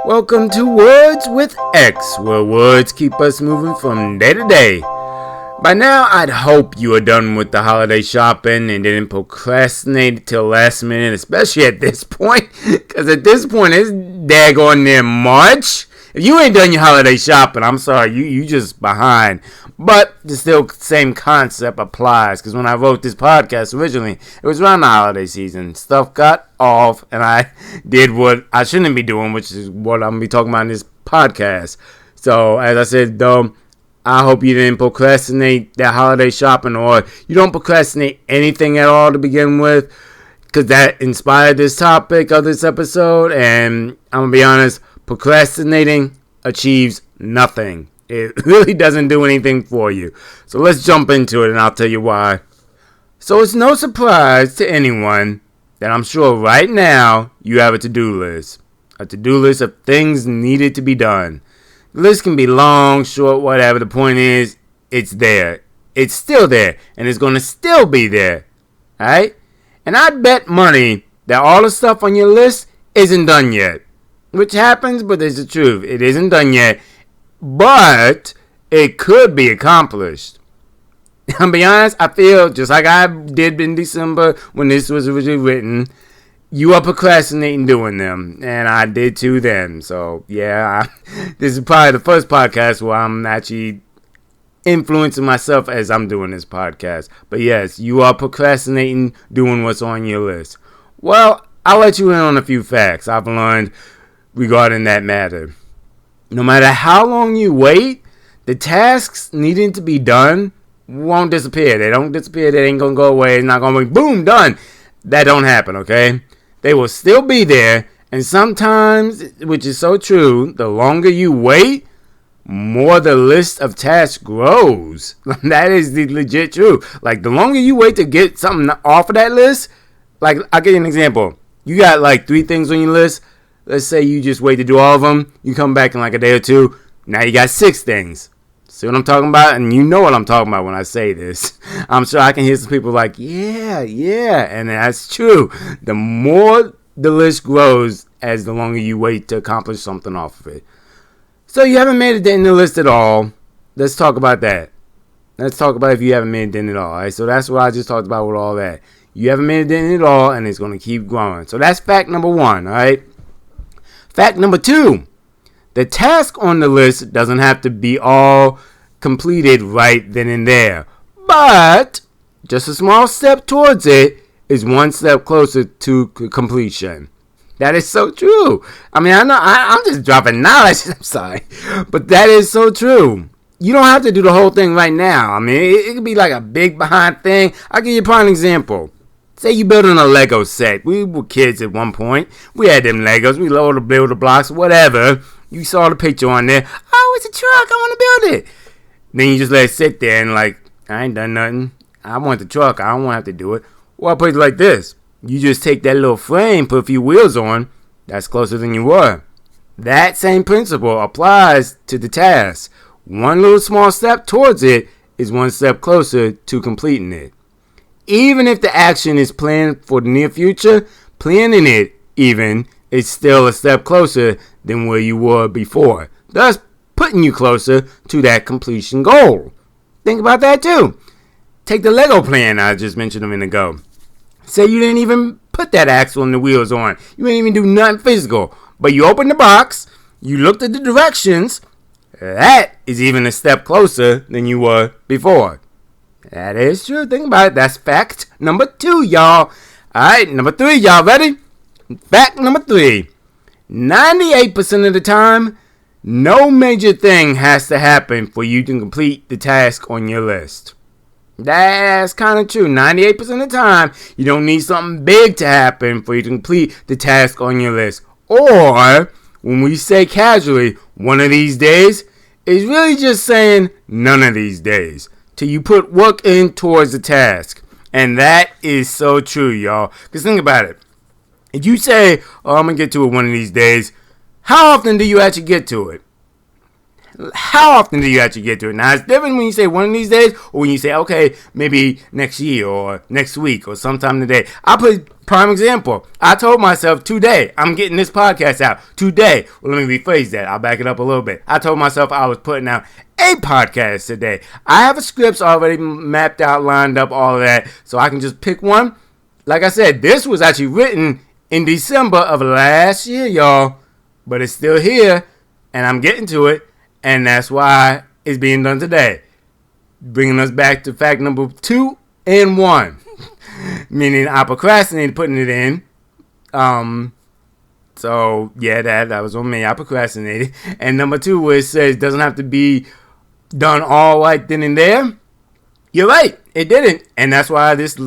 Welcome to Words with X, where words keep us moving from day to day. By now, I'd hope you are done with the holiday shopping and didn't procrastinate till last minute, especially at this point, because at this point, it's daggone near March. If you ain't done your holiday shopping, I'm sorry, you just behind. But the still same concept applies, because when I wrote this podcast originally, it was around the holiday season. Stuff got off, and I did what I shouldn't be doing, which is what I'm going to be talking about in this podcast. So, as I said, though, I hope you didn't procrastinate that holiday shopping, or you don't procrastinate anything at all to begin with, because that inspired this topic of this episode, and I'm going to be honest, procrastinating achieves nothing. It really doesn't do anything for you. So let's jump into it and I'll tell you why. So it's no surprise to anyone that I'm sure right now you have a to-do list. A to-do list of things needed to be done. The list can be long, short, whatever. The point is, it's there. It's still there. And it's going to still be there. Alright? And I bet money that all the stuff on your list isn't done yet. Which happens, but it's the truth. It isn't done yet. But it could be accomplished. I'll be honest, I feel just like I did in December when this was originally written. You are procrastinating doing them. And I did too then. So, yeah, this is probably the first podcast where I'm actually influencing myself as I'm doing this podcast. But yes, you are procrastinating doing what's on your list. Well, I'll let you in on a few facts I've learned regarding that matter. No matter how long you wait, the tasks needing to be done won't disappear. They don't disappear. They ain't going to go away. It's not going to be, boom, done. That don't happen, okay? They will still be there. And sometimes, which is so true, the longer you wait, more the list of tasks grows. That is the legit truth. Like, the longer you wait to get something off of that list, like, I'll give you an example. You got, like, 3 things on your list. Let's say you just wait to do all of them. You come back in like a day or two. Now you got 6 things. See what I'm talking about? And you know what I'm talking about when I say this. I'm sure I can hear some people like, yeah. And that's true. The more the list grows as the longer you wait to accomplish something off of it. So you haven't made it in the list at all. Let's talk about that. Let's talk about if you haven't made it in at all. All right? So that's what I just talked about with all that. You haven't made it in at all, and it's going to keep growing. So that's fact number 1, all right? Fact number 2, the task on the list doesn't have to be all completed right then and there. But just a small step towards it is one step closer to completion. That is so true. I mean, I know I'm just dropping knowledge. I'm sorry. But that is so true. You don't have to do the whole thing right now. I mean, it could be like a big behind thing. I'll give you a prime example. Say you're building a Lego set. We were kids at one point. We had them Legos. We loved to build the blocks, whatever. You saw the picture on there. Oh, it's a truck. I want to build it. Then you just let it sit there and like, I ain't done nothing. I want the truck. I don't want to have to do it. Well, I put it like this. You just take that little frame, put a few wheels on. That's closer than you were. That same principle applies to the task. One little small step towards it is one step closer to completing it. Even if the action is planned for the near future, planning it even is still a step closer than where you were before, thus putting you closer to that completion goal. Think about that too. Take the Lego plan I just mentioned a minute ago. Say you didn't even put that axle and the wheels on. You didn't even do nothing physical. But you opened the box, you looked at the directions. That is even a step closer than you were before. That is true. Think about it. That's fact number 2, y'all. Alright, number 3, y'all ready? Fact number 3. 98% of the time, no major thing has to happen for you to complete the task on your list. That's kind of true. 98% of the time, you don't need something big to happen for you to complete the task on your list. Or, when we say casually, one of these days, it's really just saying none of these days. Till you put work in towards the task. And that is so true, y'all. Because think about it. If you say, oh, I'm going to get to it one of these days, how often do you actually get to it? How often do you actually get to it? Now, it's different when you say one of these days or when you say, okay, maybe next year or next week or sometime today. I'll put prime example. I told myself today, I'm getting this podcast out. Today. Well, let me rephrase that. I'll back it up a little bit. I told myself I was putting out a podcast today. I have a scripts already mapped out, lined up, all of that. So I can just pick one. Like I said, this was actually written in December of last year, y'all. But it's still here. And I'm getting to it. And that's why it's being done today. Bringing us back to fact number 2 and 1. Meaning I procrastinated putting it in. So, yeah, that was on me. I procrastinated. And number 2, where it says doesn't have to be done all right then and there. You're right. It didn't. And that's why this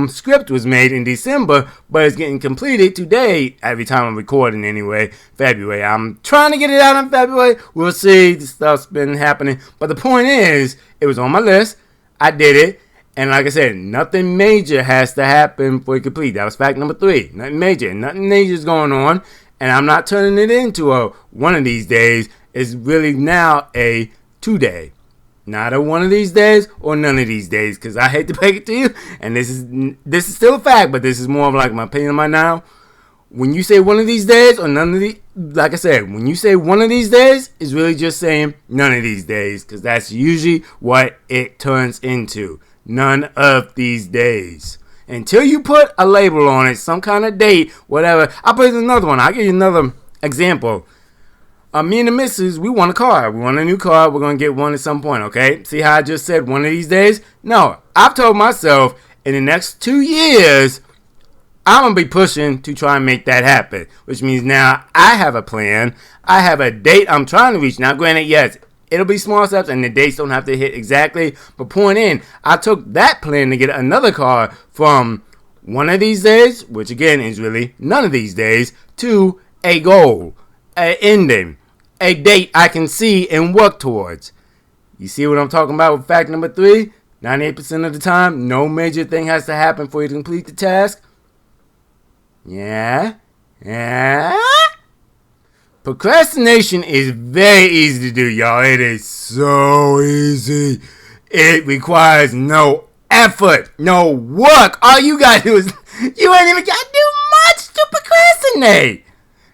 script was made in December, but it's getting completed today, every time I'm recording anyway, February. I'm trying to get it out in February. We'll see. This stuff's been happening. But the point is, it was on my list. I did it. And like I said, nothing major has to happen for it to complete. That was fact number 3. Nothing major. Nothing major is going on. And I'm not turning it into a one of these days. It's really now a 2-day. Not a one of these days or none of these days, because I hate to break it to you, and this is still a fact, but this is more of like my opinion right now. When you say one of these days or none of these, like I said, when you say one of these days, it's really just saying none of these days, because that's usually what it turns into. None of these days. Until you put a label on it, some kind of date, whatever. I'll put another one. I'll give you another example. Me and the missus, we want a car. We want a new car. We're going to get one at some point, okay? See how I just said one of these days? No, I've told myself in the next 2 years, I'm going to be pushing to try and make that happen. Which means now I have a plan. I have a date I'm trying to reach. Now, granted, yes, it'll be small steps and the dates don't have to hit exactly. But point in, I took that plan to get another car from one of these days, which again is really none of these days, to a goal, an ending. A date I can see and work towards. You see what I'm talking about with fact number 3? 98% of the time, no major thing has to happen for you to complete the task. Yeah. Procrastination is very easy to do, y'all. It is so easy. It requires no effort, no work. All you gotta do is, you ain't even gotta do much to procrastinate.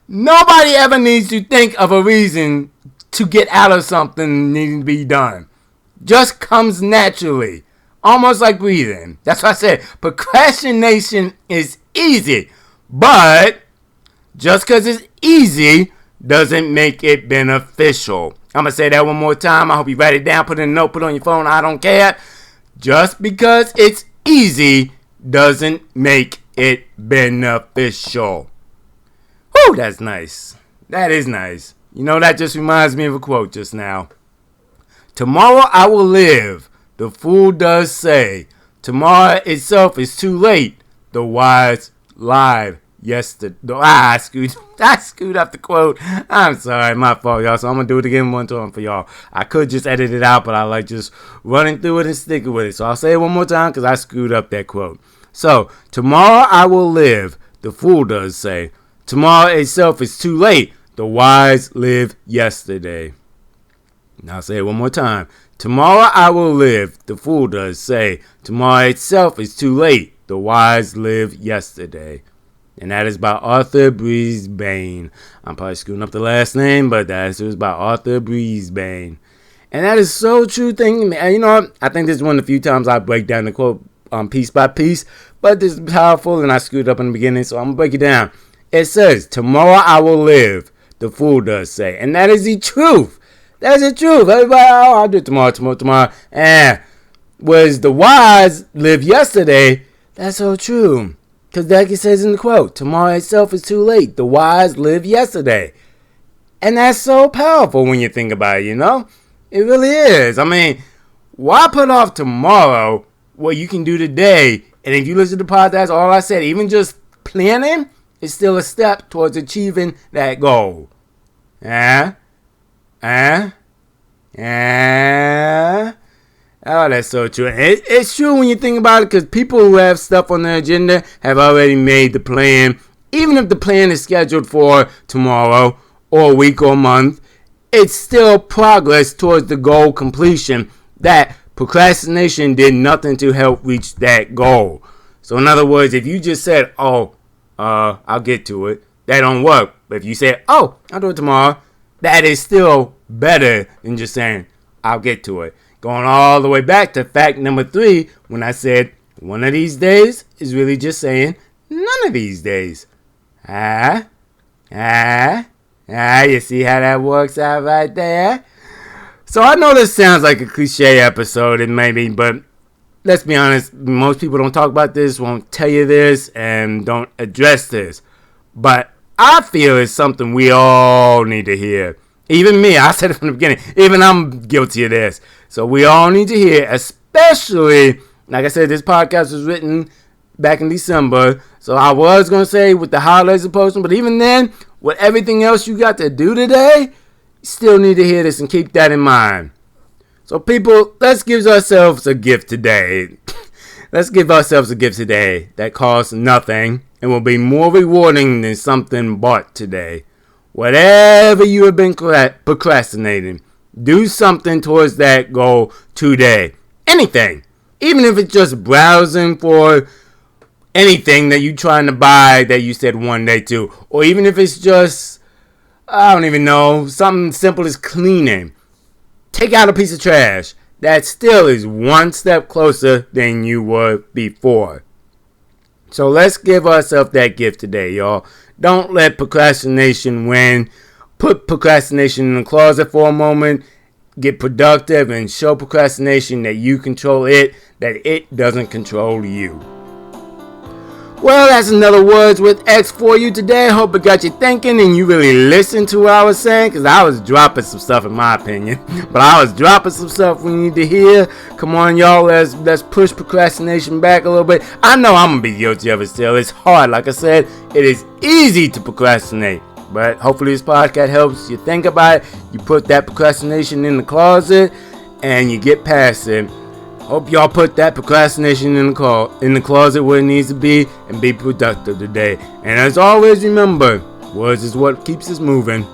Nobody ever needs to think of a reason to get out of something needing to be done. Just comes naturally. Almost like breathing. That's why I said procrastination is easy. But just because it's easy doesn't make it beneficial. I'm going to say that one more time. I hope you write it down, put it in a note, put it on your phone. I don't care. Just because it's easy doesn't make it beneficial. Whew, that's nice. That is nice. You know, that just reminds me of a quote just now. Tomorrow I will live, the fool does say. Tomorrow itself is too late, the wise lied yesterday. I screwed up the quote. I'm sorry, my fault, y'all. So I'm going to do it again one time for y'all. I could just edit it out, but I like just running through it and sticking with it. So I'll say it one more time because I screwed up that quote. So, tomorrow I will live, the fool does say. Tomorrow itself is too late. The wise live yesterday. Now I'll say it one more time. Tomorrow I will live. The fool does say. Tomorrow itself is too late. The wise live yesterday. And that is by Arthur Brisbane. I'm probably screwing up the last name, but that is by Arthur Brisbane. And that is so true thing. You know, I think this is one of the few times I break down the quote piece by piece. But this is powerful and I screwed up in the beginning, so I'm going to break it down. It says, tomorrow I will live, the fool does say. And that is the truth. That's the truth. Everybody, oh, I'll do it tomorrow. Whereas the wise live yesterday, that's so true. Because like it says in the quote, tomorrow itself is too late. The wise live yesterday. And that's so powerful when you think about it, you know? It really is. I mean, why put off tomorrow what you can do today? And if you listen to the podcast, all I said, even just planning, is still a step towards achieving that goal. Oh, that's so true. It's true when you think about it, because people who have stuff on their agenda have already made the plan. Even if the plan is scheduled for tomorrow or a week or a month, it's still progress towards the goal completion. That procrastination did nothing to help reach that goal. So in other words, if you just said, I'll get to it, that don't work. But if you say, I'll do it tomorrow, that is still better than just saying, I'll get to it. Going all the way back to fact number 3, when I said, one of these days is really just saying, none of these days. You see how that works out right there? So I know this sounds like a cliche episode, and maybe, but let's be honest, most people don't talk about this, won't tell you this, and don't address this. But I feel it's something we all need to hear. Even me, I said it from the beginning, even I'm guilty of this. So we all need to hear, especially, like I said, this podcast was written back in December. So I was going to say with the holidays approaching, but even then, with everything else you got to do today, you still need to hear this and keep that in mind. So people, let's give ourselves a gift today. Let's give ourselves a gift today that costs nothing and will be more rewarding than something bought today. Whatever you have been procrastinating, do something towards that goal today. Anything. Even if it's just browsing for anything that you're trying to buy that you said one day to. Or even if it's just, I don't even know, something simple as cleaning. Take out a piece of trash. That still is one step closer than you were before. So let's give ourselves that gift today, y'all. Don't let procrastination win. Put procrastination in the closet for a moment. Get productive and show procrastination that you control it, that it doesn't control you. Well, that's another Words with X for you today. Hope it got you thinking and you really listened to what I was saying, because I was dropping some stuff in my opinion. But I was dropping some stuff we need to hear. Come on, y'all, let's push procrastination back a little bit. I know I'm going to be guilty of it still. It's hard. Like I said, it is easy to procrastinate. But hopefully this podcast helps you think about it. You put that procrastination in the closet and you get past it. Hope y'all put that procrastination in the closet where it needs to be and be productive today. And as always, remember, words is what keeps us moving.